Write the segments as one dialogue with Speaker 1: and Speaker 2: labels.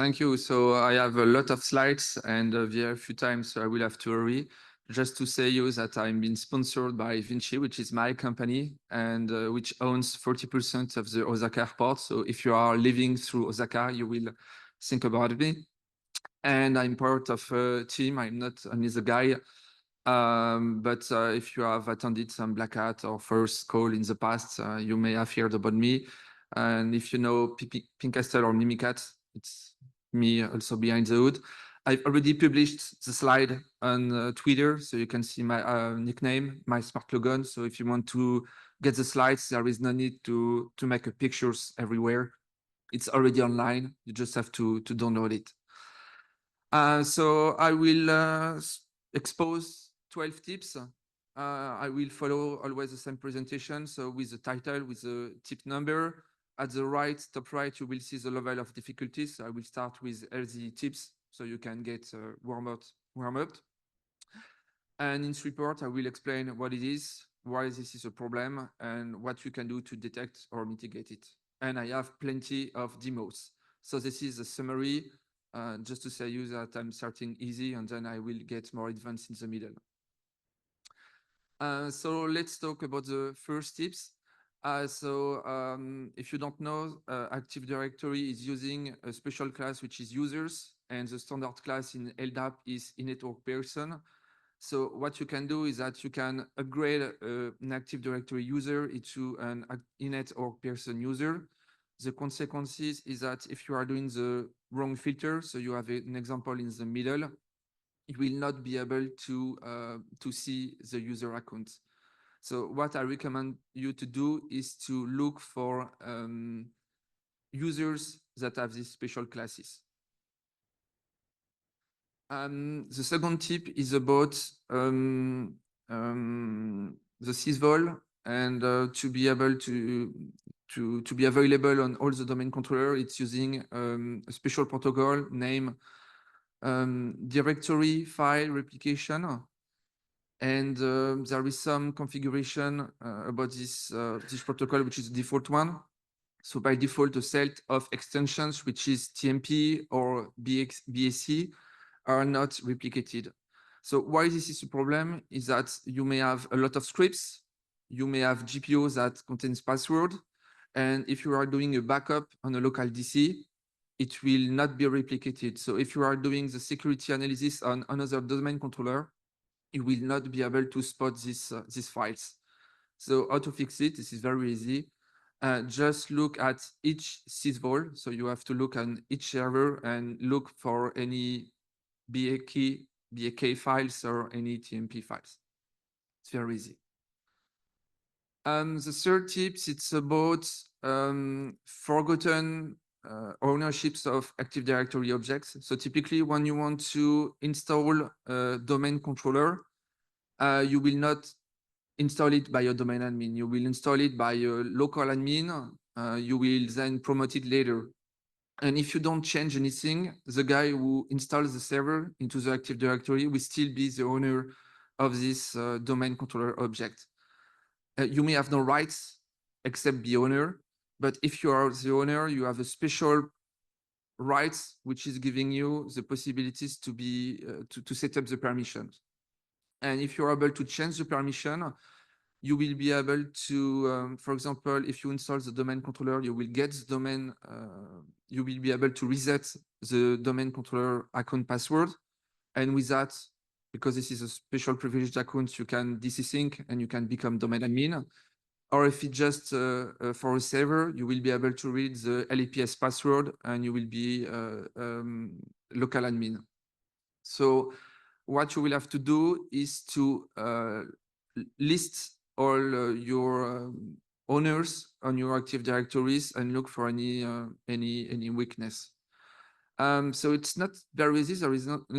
Speaker 1: Thank you. So I have a lot of slides and very few times, so I will have to hurry. Just to say you that I'm being sponsored by Vinci, which is my company and which owns 40% of the Osaka airport. So if you are living through Osaka, you will think about me. And I'm part of a team. I'm not only the guy, but if you have attended some BlackHat or first call in the past, you may have heard about me. And if you know Pinkastel or Mimikatz, it's me also behind the hood. I've already published the slide on Twitter, so you can see my nickname, my smart logon. So if you want to get the slides, there is no need to make a pictures everywhere. It's already online. You just have to download it. So I will expose 12 tips. I will follow always the same presentation. So with the title, with the tip number. At the right, top right, you will see the level of difficulties. So I will start with LZ tips so you can get warm up. And in this report, I will explain what it is, why this is a problem, and what you can do to detect or mitigate it. And I have plenty of demos. So this is a summary, just to say you that I'm starting easy, and then I will get more advanced in the middle. So let's talk about the first tips. If you don't know, Active Directory is using a special class, which is users, and the standard class in LDAP is in-network person. So what you can do is that you can upgrade an Active Directory user into an in-network person user. The consequences is that if you are doing the wrong filter, so you have an example in the middle, you will not be able to see the user account. So what I recommend you to do is to look for users that have these special classes. The second tip is about the sysvol and to be able to be available on all the domain controller. It's using a special protocol named directory file replication. And there is some configuration about this protocol, which is the default one. So by default, the set of extensions, which is TMP or BSC, are not replicated. So why this is a problem is that you may have a lot of scripts, you may have GPOs that contains password, and if you are doing a backup on a local DC, it will not be replicated. So if you are doing the security analysis on another domain controller, you will not be able to spot these files. So how to fix it? This is very easy. Just look at each sysvol. So you have to look on each server and look for any BAK files or any TMP files. It's very easy. The third tips, it's about forgotten ownerships of Active Directory objects. So typically when you want to install a domain controller, you will not install it by a domain admin. You will install it by a local admin. You will then promote it later. And if you don't change anything, the guy who installs the server into the Active Directory will still be the owner of this domain controller object. You may have no rights except the owner, but if you are the owner, you have a special rights, which is giving you the possibilities to be to set up the permissions. And if you're able to change the permission, you will be able to, for example, if you install the domain controller, you will get the domain, you will be able to reset the domain controller account password. And with that, because this is a special privileged account, you can desync and you can become domain admin. Or if it's just for a server, you will be able to read the LAPS password and you will be local admin. So what you will have to do is to list all your owners on your Active Directories and look for any weakness. So it's not very easy. There is not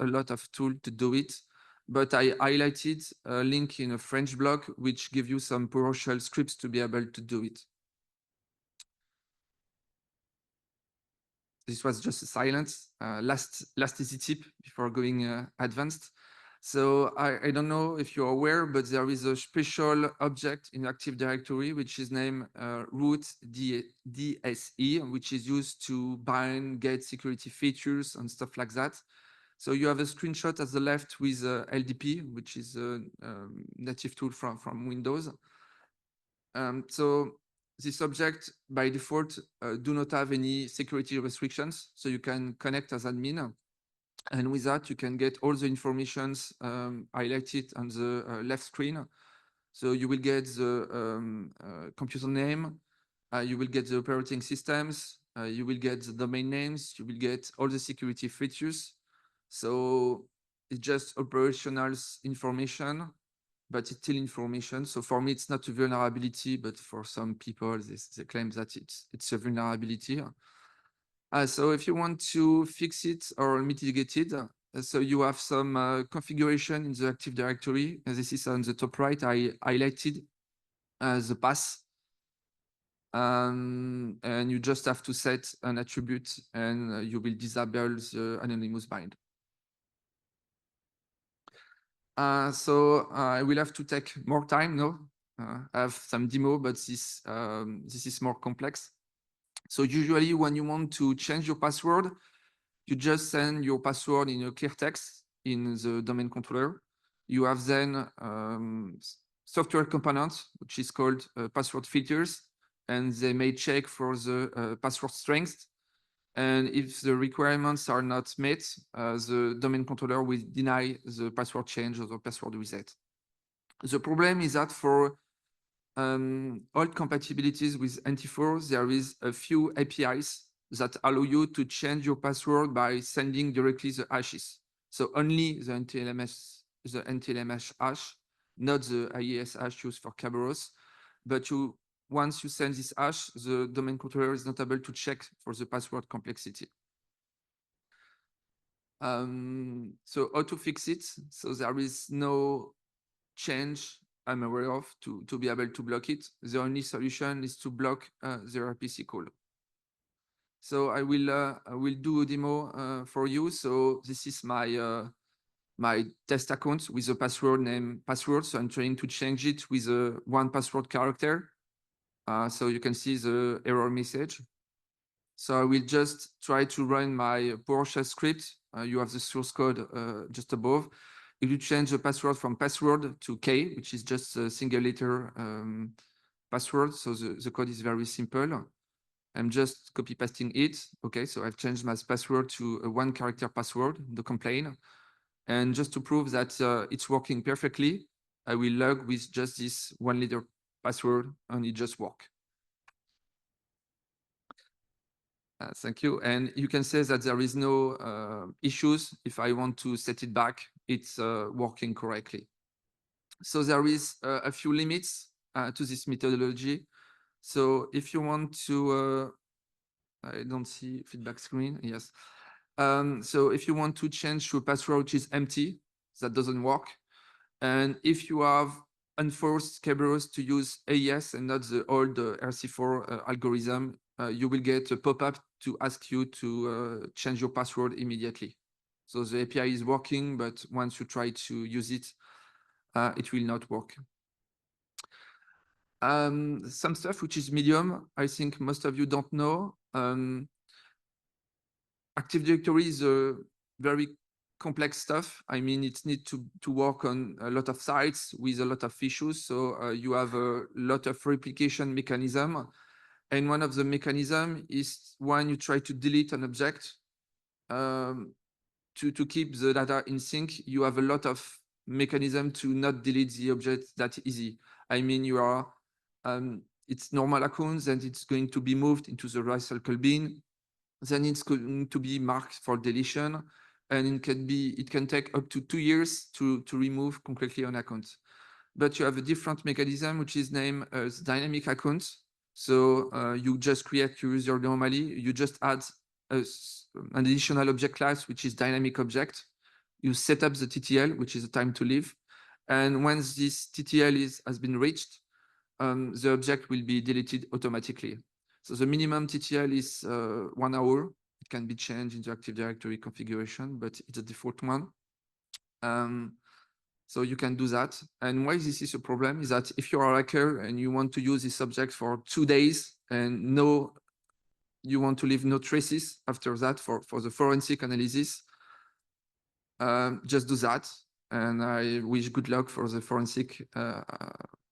Speaker 1: a lot of tool to do it, but I highlighted a link in a French blog which gives you some PowerShell scripts to be able to do it. This was just a silence. Last easy tip before going advanced. So I don't know if you're aware, but there is a special object in Active Directory, which is named root.DSE, which is used to bind, get security features and stuff like that. So you have a screenshot at the left with LDP, which is a native tool from Windows. So this object by default do not have any security restrictions. So you can connect as admin. And with that, you can get all the informations highlighted on the left screen. So you will get the computer name, you will get the operating systems, you will get the domain names, you will get all the security features. So it's just operational information, but it's still information. So for me, it's not a vulnerability, but for some people, they claim that it's a vulnerability. So if you want to fix it or mitigate it, so you have some configuration in the Active Directory. This is on the top right. I highlighted the path. And you just have to set an attribute and you will disable the anonymous bind. So I will have to take more time now. I have some demo, but this is more complex. So usually when you want to change your password, you just send your password in a clear text in the domain controller. You have then software components, which is called password filters, and they may check for the password strength. And if the requirements are not met, the domain controller will deny the password change or the password reset. The problem is that for old compatibilities with NT4, there is a few APIs that allow you to change your password by sending directly the hashes. So only the NTLMS hash, not the IES hash used for Kerberos. But once you send this hash, the domain controller is not able to check for the password complexity. So how to fix it? So there is no change I'm aware of to be able to block it. The only solution is to block the RPC call. So I will do a demo for you. So this is my test account with a password name password. So I'm trying to change it with a one password character. So you can see the error message. So I will just try to run my PowerShell script. You have the source code just above. If you change the password from password to K, which is just a single letter password, so the code is very simple. I'm just copy pasting it. Okay, so I've changed my password to a one character password, the complaint. And just to prove that it's working perfectly, I will log with just this one letter password and it just works. Thank you. And you can say that there is no issues. If I want to set it back, it's working correctly. So there is a few limits to this methodology. So if you want to, I don't see feedback screen. Yes. So if you want to change to a password which is empty, that doesn't work. And if you have unforced Kerberos to use AES and not the old RC4 algorithm, you will get a pop-up to ask you to change your password immediately. So the API is working, but once you try to use it, it will not work. Some stuff which is medium, I think most of you don't know. Active Directory is a very complex stuff. I mean, it needs to work on a lot of sites with a lot of issues. So you have a lot of replication mechanism. And one of the mechanism is when you try to delete an object, to keep the data in sync, you have a lot of mechanism to not delete the object that easy. I mean, you are, it's normal accounts and it's going to be moved into the recycle bin. Then it's going to be marked for deletion, and it can take up to 2 years to remove completely an account. But you have a different mechanism which is named as dynamic account. So you just create your user normally. You just add an additional object class which is dynamic object. You set up the TTL, which is the time to live, and once this TTL has been reached, the object will be deleted automatically. So the minimum TTL is 1 hour. It can be changed in the Active Directory configuration, but it's a default one. So you can do that. And why this is a problem is that if you are a hacker and you want to use this object for 2 days and you want to leave no traces after that for the forensic analysis, just do that. And I wish good luck for the forensic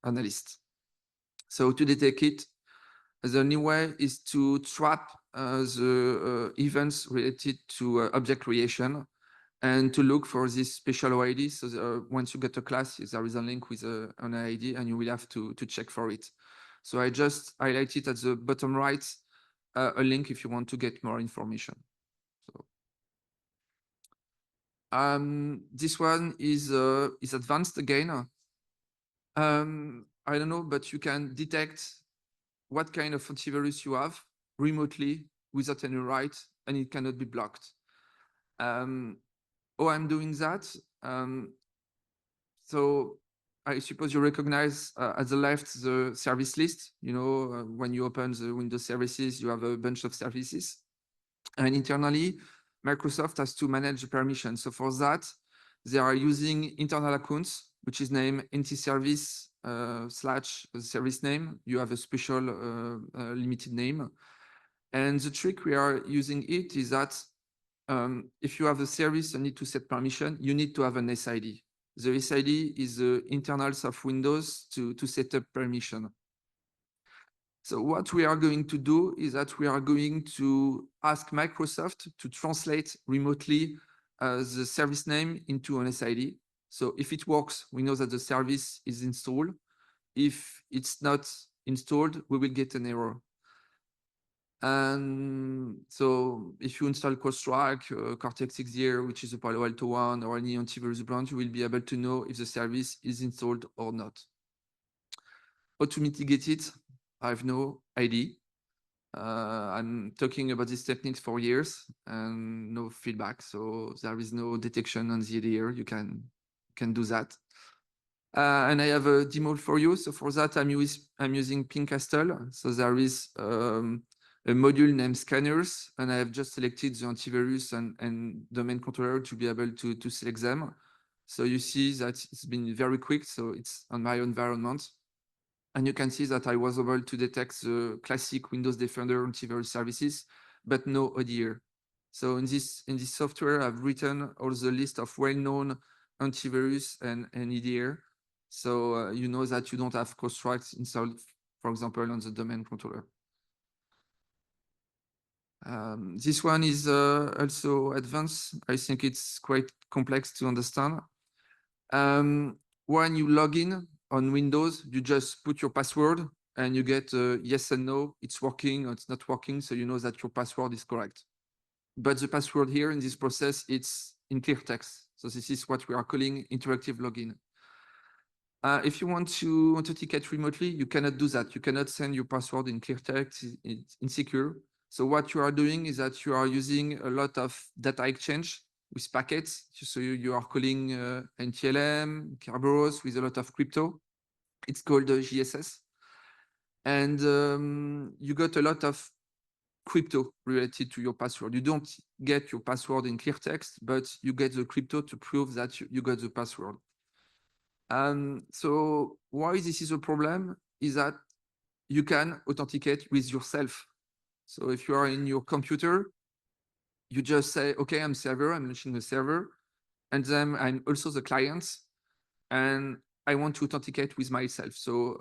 Speaker 1: analyst. So to detect it, the only way is to trap the events related to object creation and to look for this special OID. So once you get a class, there is a link with an OID and you will have to check for it. So I just highlighted at the bottom right a link if you want to get more information. So this one is advanced again. I don't know, but you can detect what kind of antivirus you have remotely without any write, and it cannot be blocked. I'm doing that. So I suppose you recognize at the left the service list. You know, when you open the Windows services, you have a bunch of services. And internally, Microsoft has to manage the permission. So for that, they are using internal accounts, which is named NT service / service name. You have a special limited name. And the trick we are using it is that if you have a service and need to set permission, you need to have an SID. The SID is the internals of Windows to set up permission. So what we are going to do is that we are going to ask Microsoft to translate remotely the service name into an SID. So if it works, we know that the service is installed. If it's not installed, we will get an error. And so if you install CrowdStrike, Cortex-XDR, which is a Palo Alto one, or any antivirus brand, you will be able to know if the service is installed or not. How to mitigate it? I have no idea. I'm talking about these techniques for years and no feedback. So there is no detection on the ADR. You can do that. And I have a demo for you. So for that, I'm using Pinkcastle. So there is a module named Scanners, and I have just selected the antivirus and domain controller to be able to select them. So you see that it's been very quick. So it's on my environment. And you can see that I was able to detect the classic Windows Defender antivirus services, but no ODR. So in this software, I've written all the list of well-known antivirus and EDR. So you know that you don't have CrowdStrike installed, for example, on the domain controller. This one is also advanced. I think it's quite complex to understand. When you log in on Windows, you just put your password and you get yes and no, it's working or it's not working. So you know that your password is correct. But the password here in this process, it's in clear text. So this is what we are calling interactive login. If you want to authenticate remotely, you cannot do that. You cannot send your password in clear text. It's insecure. So what you are doing is that you are using a lot of data exchange with packets. So you are calling NTLM, Kerberos with a lot of crypto. It's called GSS. And you got a lot of crypto related to your password. You don't get your password in clear text, but you get the crypto to prove that you got the password. So why this is a problem is that you can authenticate with yourself. So if you are in your computer, you just say, okay, I'm server, I'm launching the server, and then I'm also the client, and I want to authenticate with myself. So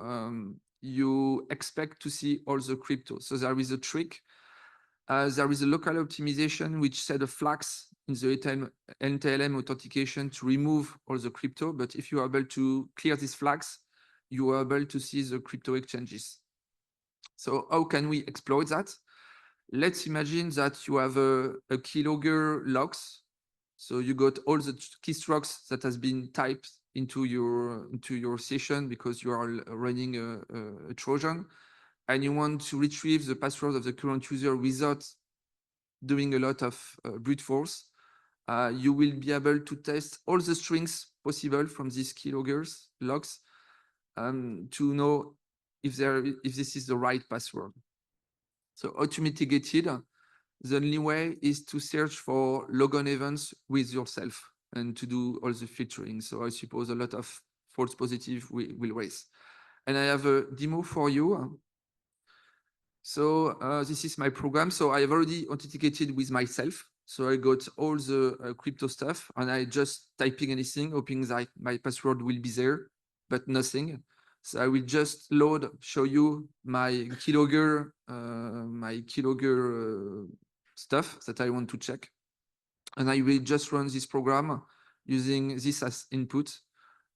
Speaker 1: you expect to see all the crypto. So there is a trick. There is a local optimization which set a flags in the NTLM authentication to remove all the crypto. But if you are able to clear these flags, you are able to see the crypto exchanges. So how can we exploit that? Let's imagine that you have a keylogger logs. So you got all the keystrokes that has been typed into your session because you are running a Trojan, and you want to retrieve the password of the current user without doing a lot of brute force. You will be able to test all the strings possible from these keyloggers logs to know if this is the right password. So how to mitigate it? The only way is to search for logon events with yourself. and to do all the filtering. So I suppose a lot of false positive will raise. And I have a demo for you. So this is my program. So I have already authenticated with myself. So I got all the crypto stuff, and I just typing anything, hoping that my password will be there, but nothing. So I will just show you my keylogger, stuff that I want to check. And I will just run this program using this as input.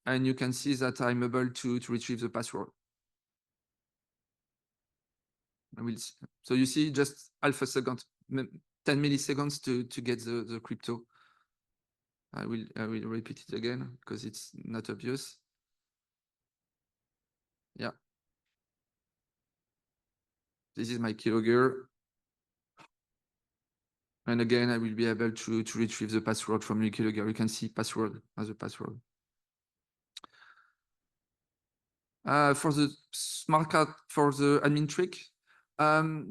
Speaker 1: And you can see that I'm able to retrieve the password. So you see just half a second, 10 milliseconds to get the crypto. I will repeat it again because it's not obvious. Yeah. This is my keylogger. And again, I will be able to retrieve the password from the keylogger. You can see password as a password. For the smart card, for the admin trick,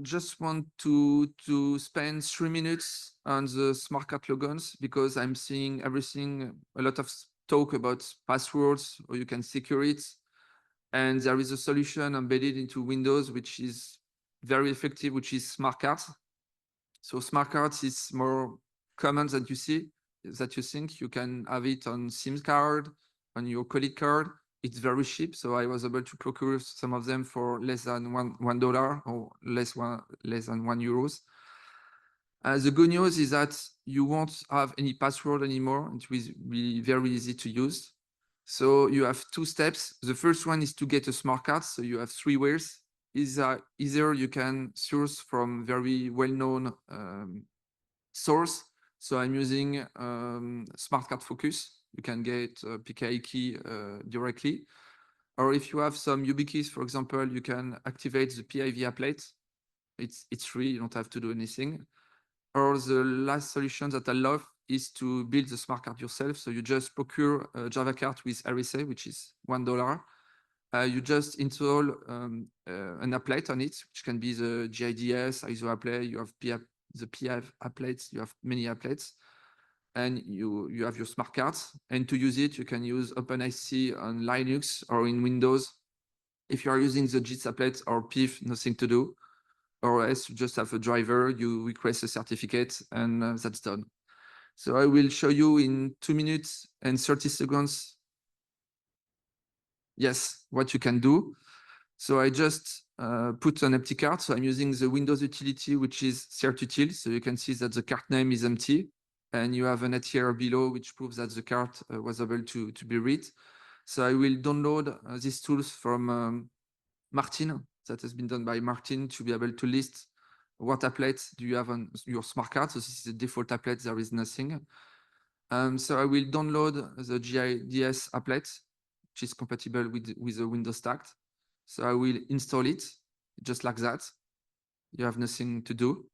Speaker 1: just want to spend 3 minutes on the smart card logons because I'm seeing everything, a lot of talk about passwords, or you can secure it. And there is a solution embedded into Windows, which is very effective, which is smart cards. So smart cards is more common than you see, that you think. You can have it on SIM card, on your credit card. It's very cheap, so I was able to procure some of them for less than $1 or less than €1. The good news is that you won't have any password anymore. It will be very easy to use. So you have 2 steps. The first one is to get a smart card. So you have 3 ways. Either you can source from very well-known source. So I'm using Smart Card Focus. You can get PKI key directly. Or if you have some YubiKeys, for example, you can activate the PIV applet. It's free. You don't have to do anything. Or the last solution that I love is to build the smart card yourself. So you just procure a Java card with RSA, which is $1. You just install an applet on it, which can be the GIDS, ISO applet. You have the PIV applets. You have many applets, and you have your smart cards. And to use it, you can use OpenSC on Linux or in Windows. If you are using the GIDS applet or PIV, nothing to do. Or else you just have a driver, you request a certificate, and that's done. So I will show you in 2 minutes and 30 seconds, yes, what you can do. So I just put an empty card. So I'm using the Windows utility, which is certutil. So you can see that the card name is empty. And you have an ATR below, which proves that the card was able to be read. So I will download these tools from Martin. That has been done by Martin to be able to list what applets do you have on your smart card. So this is the default applet, there is nothing. So I will download the GIDS applet, which is compatible with the Windows stack. So I will install it just like that. You have nothing to do.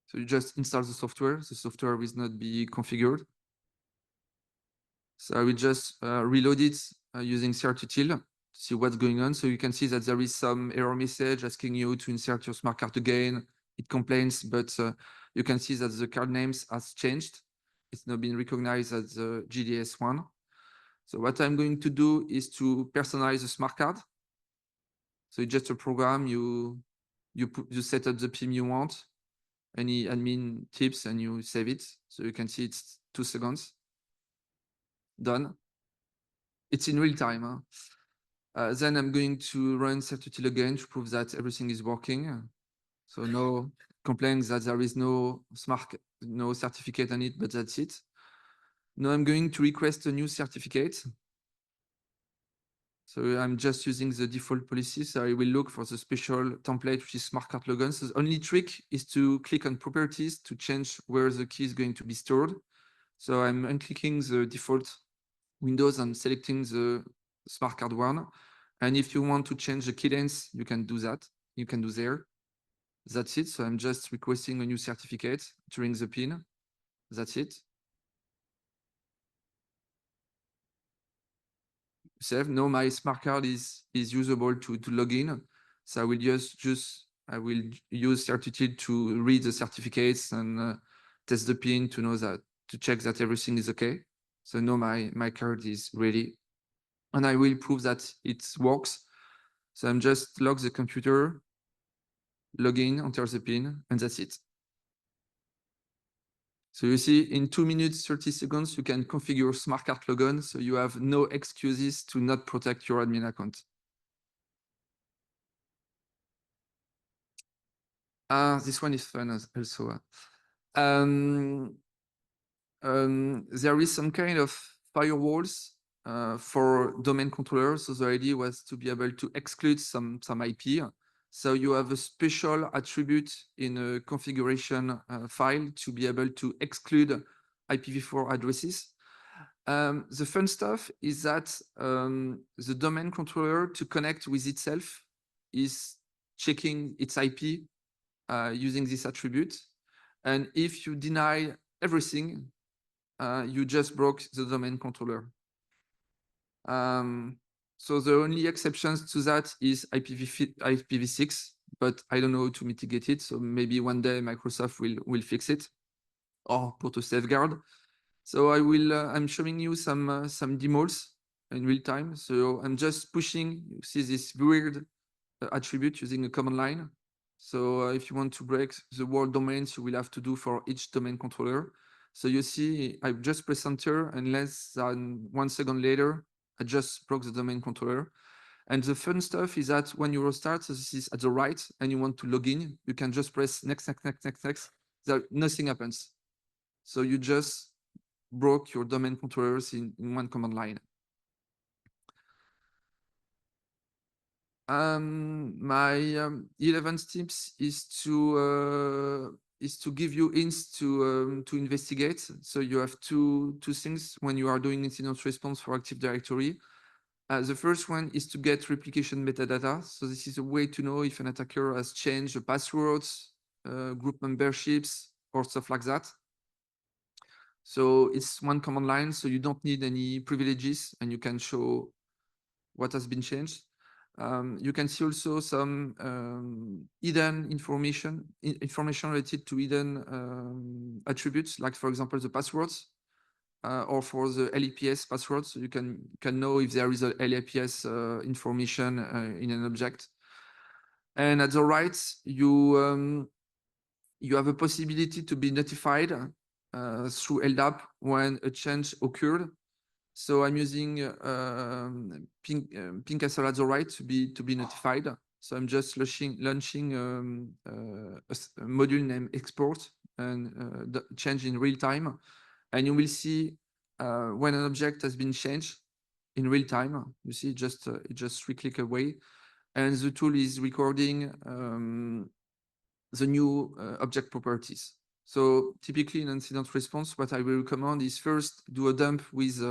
Speaker 1: So you just install the software. The software will not be configured. So I will just reload it using certutil to see what's going on. So you can see that there is some error message asking you to insert your smart card again. It complains, but you can see that the card names has changed. It's now been recognized as the GDS one. So what I'm going to do is to personalize the smart card. So it's just a program. You set up the PIM you want, any admin tips, and you save it. So you can see it's 2 seconds. Done. It's in real time. Then I'm going to run certutil again to prove that everything is working. So no complaints that there is no certificate on it, but that's it. Now I'm going to request a new certificate. So I'm just using the default policy. So I will look for the special template, which is smart card logon. So the only trick is to click on properties to change where the key is going to be stored. So I'm unclicking the default Windows and selecting the smart card one. And if you want to change the key length, you can do that. You can do there. That's it. So I'm just requesting a new certificate, entering the PIN. That's it. Save. Now my smart card is usable to log in. So I will use certutil to read the certificates and test the PIN to know that check that everything is okay. So now my card is ready, and I will prove that it works. So I'm just log the computer, log in, enter the PIN, and that's it. So you see, in 2 minutes, 30 seconds, you can configure smart card logon, so you have no excuses to not protect your admin account. This one is fun also. There is some kind of firewalls for domain controllers. So the idea was to be able to exclude some IP. So you have a special attribute in a configuration file to be able to exclude IPv4 addresses. The fun stuff is that the domain controller to connect with itself is checking its IP using this attribute. And if you deny everything, you just broke the domain controller. So the only exceptions to that is IPv6, but I don't know how to mitigate it. So maybe one day Microsoft will fix it or put a safeguard. So I'm showing you some demos in real time. So I'm just pushing, you see this weird attribute using a command line. So if you want to break the world domains, you will have to do for each domain controller. So you see, I just press enter, and less than 1 second later, I just broke the domain controller. And the fun stuff is that when you restart, so this is at the right, and you want to log in, you can just press next, next, next, next, next. Nothing happens. So you just broke your domain controllers in one command line. My 11th tips is to give you hints to investigate. So you have two things when you are doing incident response for Active Directory. The first one is to get replication metadata. So this is a way to know if an attacker has changed the passwords, group memberships, or stuff like that. So it's one command line, so you don't need any privileges, and you can show what has been changed. You can see also some hidden information related to hidden attributes, like for example the passwords, or for the LAPS passwords. So you can know if there is a LAPS information in an object. And at the right, you have a possibility to be notified through LDAP when a change occurred. So I'm using ping castle at the right to be notified. So I'm just launching a module named export and the change in real time. And you will see when an object has been changed in real time. You see, just 3 clicks away, and the tool is recording the new object properties. So typically in incident response, what I will recommend is first do a dump with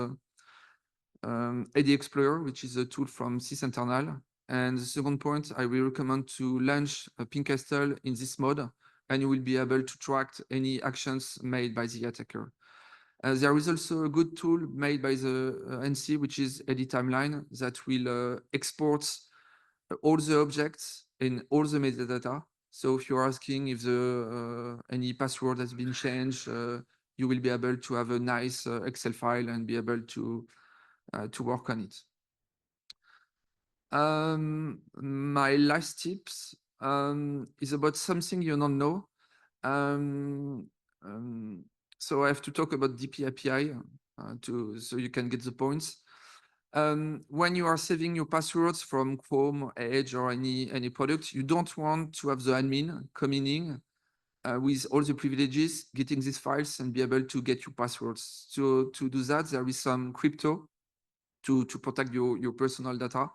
Speaker 1: AD Explorer, which is a tool from sysinternal. And the second point, I will recommend to launch a ping castle in this mode, and you will be able to track any actions made by the attacker. There is also a good tool made by the NC, which is AD Timeline, that will export all the objects and all the metadata. So if you're asking if any password has been changed, you will be able to have a nice Excel file and be able to work on it. My last tips is about something you don't know. So I have to talk about DPAPI so you can get the points. When you are saving your passwords from Chrome, Edge, or any product, you don't want to have the admin coming in with all the privileges, getting these files and be able to get your passwords. So to do that, there is some crypto to protect your personal data.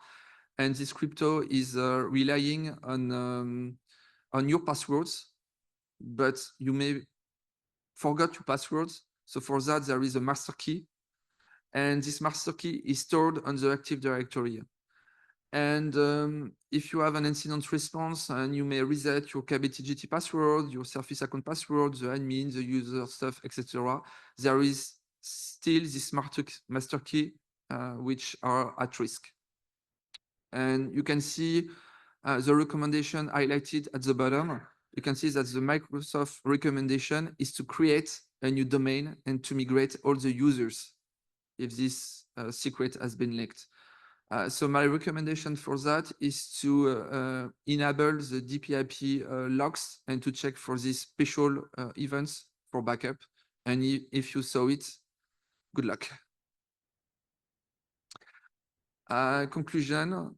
Speaker 1: And this crypto is relying on your passwords, but you may forget your passwords. So for that, there is a master key. And this master key is stored on the Active Directory. And if you have an incident response and you may reset your KBTGT password, your Surface account password, the admin, the user stuff, etc., there is still this master key which are at risk. And you can see the recommendation highlighted at the bottom. You can see that the Microsoft recommendation is to create a new domain and to migrate all the users if this secret has been leaked. So my recommendation for that is to enable the DPAPI logs and to check for these special events for backup. And if you saw it, good luck. Conclusion.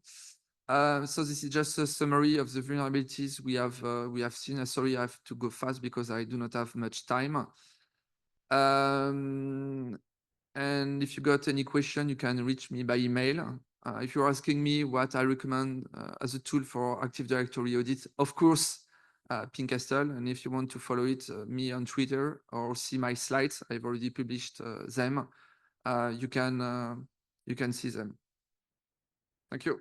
Speaker 1: So this is just a summary of the vulnerabilities we have seen. Sorry, I have to go fast because I do not have much time. And if you got any question, you can reach me by email. If you're asking me what I recommend as a tool for Active Directory audit, of course, Pinkastle. And if you want to follow it, me on Twitter or see my slides, I've already published them. You can see them. Thank you.